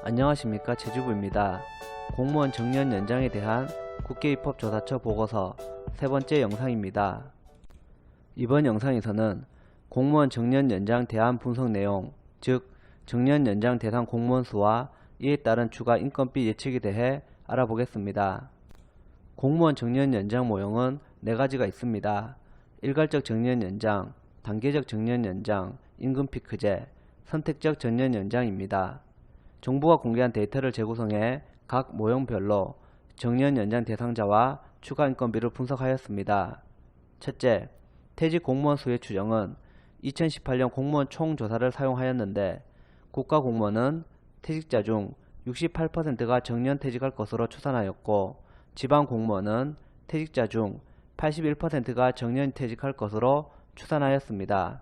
안녕하십니까, 제주부입니다. 공무원 정년 연장에 대한 국회입법조사처 보고서 세 번째 영상입니다. 이번 영상에서는 공무원 정년 연장 대안 분석 내용, 즉 정년 연장 대상 공무원 수와 이에 따른 추가 인건비 예측에 대해 알아보겠습니다. 공무원 정년 연장 모형은 4가지가 있습니다. 일괄적 정년 연장, 단계적 정년 연장, 임금 피크제, 선택적 정년 연장입니다. 정부가 공개한 데이터를 재구성해 각 모형별로 정년 연장 대상자와 추가 인건비를 분석하였습니다. 첫째, 퇴직 공무원 수의 추정은 2018년 공무원 총조사를 사용하였는데 국가공무원은 퇴직자 중 68%가 정년 퇴직할 것으로 추산하였고 지방공무원은 퇴직자 중 81%가 정년 퇴직할 것으로 추산하였습니다.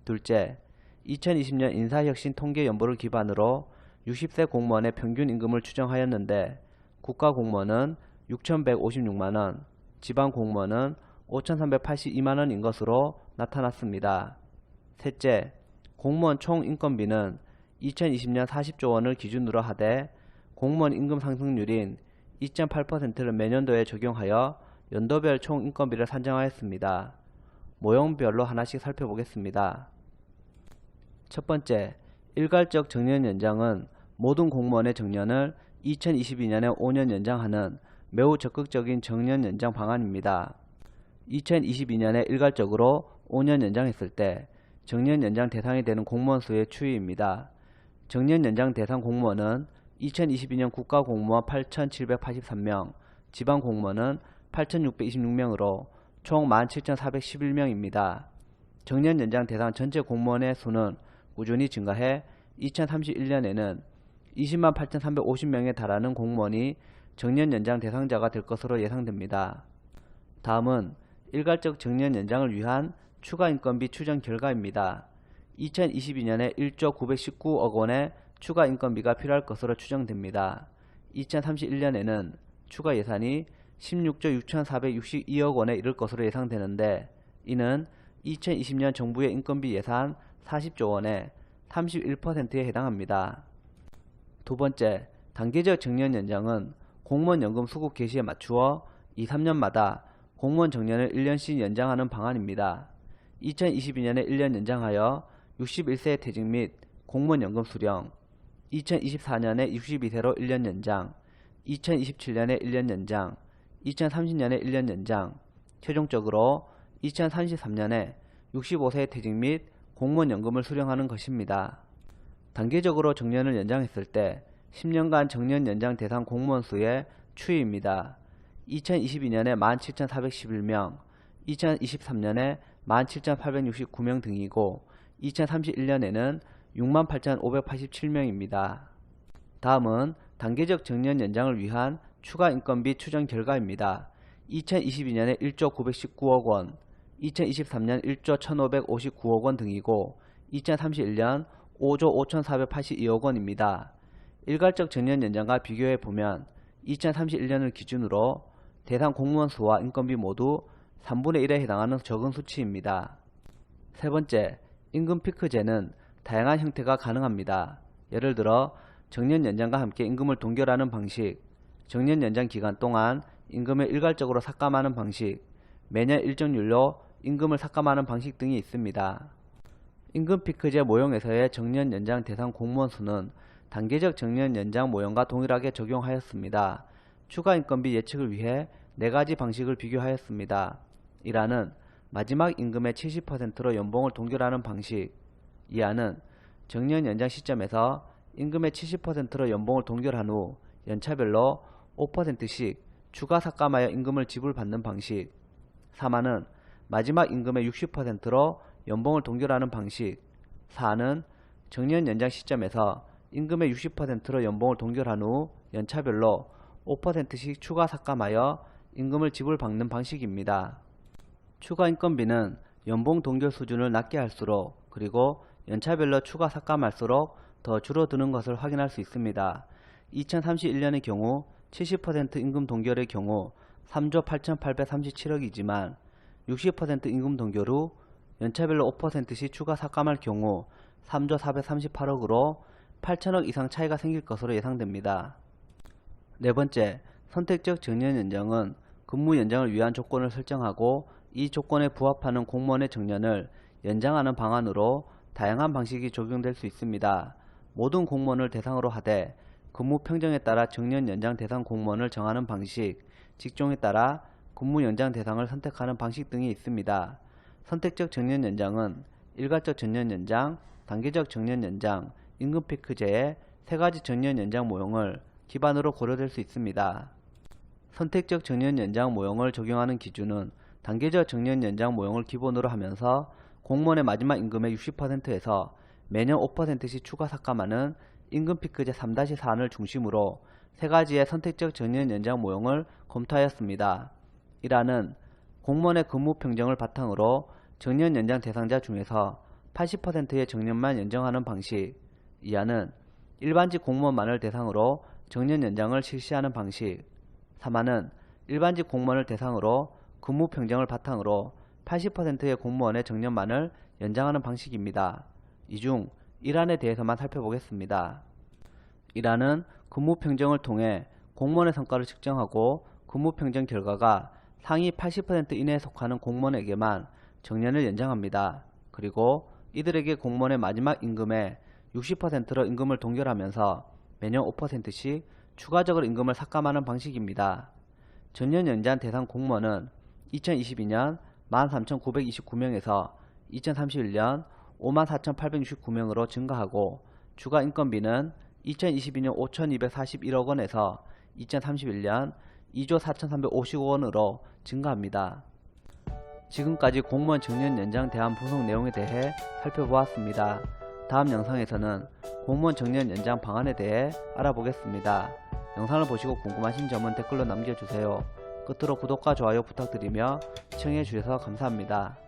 둘째, 2020년 인사혁신 통계연보를 기반으로 60세 공무원의 평균 임금을 추정하였는데 국가공무원은 6,156만원, 지방공무원은 5,382만원인 것으로 나타났습니다. 셋째, 공무원 총 인건비는 2020년 40조 원을 기준으로 하되 공무원 임금 상승률인 2.8%를 매년도에 적용하여 연도별 총 인건비를 산정하였습니다. 모형별로 하나씩 살펴보겠습니다. 첫 번째, 일괄적 정년 연장은 모든 공무원의 정년을 2022년에 5년 연장하는 매우 적극적인 정년 연장 방안입니다. 2022년에 일괄적으로 5년 연장했을 때 정년 연장 대상이 되는 공무원 수의 추이입니다. 정년 연장 대상 공무원은 2022년 국가공무원 8,783명, 지방공무원은 8,626명으로 총 17,411명입니다. 정년 연장 대상 전체 공무원의 수는 꾸준히 증가해 2031년에는 20만 8,350명에 달하는 공무원이 정년 연장 대상자가 될 것으로 예상됩니다. 다음은 일괄적 정년 연장을 위한 추가 인건비 추정 결과입니다. 2022년에 1조 919억 원의 추가 인건비가 필요할 것으로 추정됩니다. 2031년에는 추가 예산이 16조 6,462억 원에 이를 것으로 예상되는데 이는 2020년 정부의 인건비 예산 40조 원의 31%에 해당합니다. 두 번째, 단계적 정년 연장은 공무원 연금 수급 개시에 맞추어 2, 3년마다 공무원 정년을 1년씩 연장하는 방안입니다. 2022년에 1년 연장하여 61세 퇴직 및 공무원 연금 수령, 2024년에 62세로 1년 연장, 2027년에 1년 연장, 2030년에 1년 연장, 최종적으로 2033년에 65세 퇴직 및 공무원 연금을 수령하는 것입니다. 단계적으로 정년을 연장했을 때 10년간 정년 연장 대상 공무원 수의 추이입니다. 2022년에 17,411명, 2023년에 17,869명 등이고 2031년에는 68,587명입니다. 다음은 단계적 정년 연장을 위한 추가 인건비 추정 결과입니다. 2022년에 1조 919억 원, 2023년 1조 1,559억 원 등이고 2031년 5조 5,482억 원입니다. 일괄적 정년 연장과 비교해 보면 2031년을 기준으로 대상 공무원 수와 인건비 모두 3분의 1에 해당하는 적은 수치입니다. 세 번째, 임금 피크제는 다양한 형태가 가능합니다. 예를 들어 정년 연장과 함께 임금을 동결하는 방식, 정년 연장 기간 동안 임금을 일괄적으로 삭감하는 방식, 매년 일정률로 임금을 삭감하는 방식 등이 있습니다. 임금 피크제 모형에서의 정년 연장 대상 공무원 수는 단계적 정년 연장 모형과 동일하게 적용하였습니다. 추가 인건비 예측을 위해 4가지 방식을 비교하였습니다. 1화는 마지막 임금의 70%로 연봉을 동결하는 방식, 2화는 정년 연장 시점에서 임금의 70%로 연봉을 동결한 후 연차별로 5%씩 추가 삭감하여 임금을 지불받는 방식, 3화는 마지막 임금의 60%로 연봉을 동결하는 방식, 4화는 정년 연장 시점에서 임금의 60%로 연봉을 동결한 후 연차별로 5%씩 추가 삭감하여 임금을 지불받는 방식입니다. 추가 인건비는 연봉 동결 수준을 낮게 할수록 그리고 연차별로 추가 삭감할수록 더 줄어드는 것을 확인할 수 있습니다. 2031년의 경우 70% 임금 동결의 경우 3조 8,837억이지만 60% 임금 동결 후 연차별로 5%씩 추가 삭감할 경우 3조 438억으로 8천억 이상 차이가 생길 것으로 예상됩니다. 네 번째, 선택적 정년 연장은 근무 연장을 위한 조건을 설정하고 이 조건에 부합하는 공무원의 정년을 연장하는 방안으로 다양한 방식이 적용될 수 있습니다. 모든 공무원을 대상으로 하되 근무 평정에 따라 정년 연장 대상 공무원을 정하는 방식, 직종에 따라 근무 연장 대상을 선택하는 방식 등이 있습니다. 선택적 정년 연장은 일괄적 정년 연장, 단계적 정년 연장, 임금 피크제의 세 가지 정년 연장 모형을 기반으로 고려될 수 있습니다. 선택적 정년 연장 모형을 적용하는 기준은 단계적 정년 연장 모형을 기본으로 하면서 공무원의 마지막 임금의 60%에서 매년 5%씩 추가 삭감하는 임금 피크제 3-4안을 중심으로 세 가지의 선택적 정년 연장 모형을 검토하였습니다. 1안은 공무원의 근무 평정을 바탕으로 정년 연장 대상자 중에서 80%의 정년만 연장하는 방식. 2안은 일반직 공무원만을 대상으로 정년 연장을 실시하는 방식. 3안은 일반직 공무원을 대상으로 근무 평정을 바탕으로 80%의 공무원의 정년만을 연장하는 방식입니다. 이 중 1안에 대해서만 살펴보겠습니다. 1안은 근무 평정을 통해 공무원의 성과를 측정하고 근무 평정 결과가 상위 80% 이내에 속하는 공무원에게만 정년을 연장합니다. 그리고 이들에게 공무원의 마지막 임금의 60%로 임금을 동결하면서 매년 5%씩 추가적으로 임금을 삭감하는 방식입니다. 정년 연장 대상 공무원은 2022년 13,929명에서 2031년 54,869명으로 증가하고 추가 인건비는 2022년 5,241억원에서 2031년 2조 4,350억원으로 증가합니다. 지금까지 공무원 정년 연장 대안 분석 내용에 대해 살펴보았습니다. 다음 영상에서는 공무원 정년 연장 방안에 대해 알아보겠습니다. 영상을 보시고 궁금하신 점은 댓글로 남겨주세요. 끝으로 구독과 좋아요 부탁드리며 시청해주셔서 감사합니다.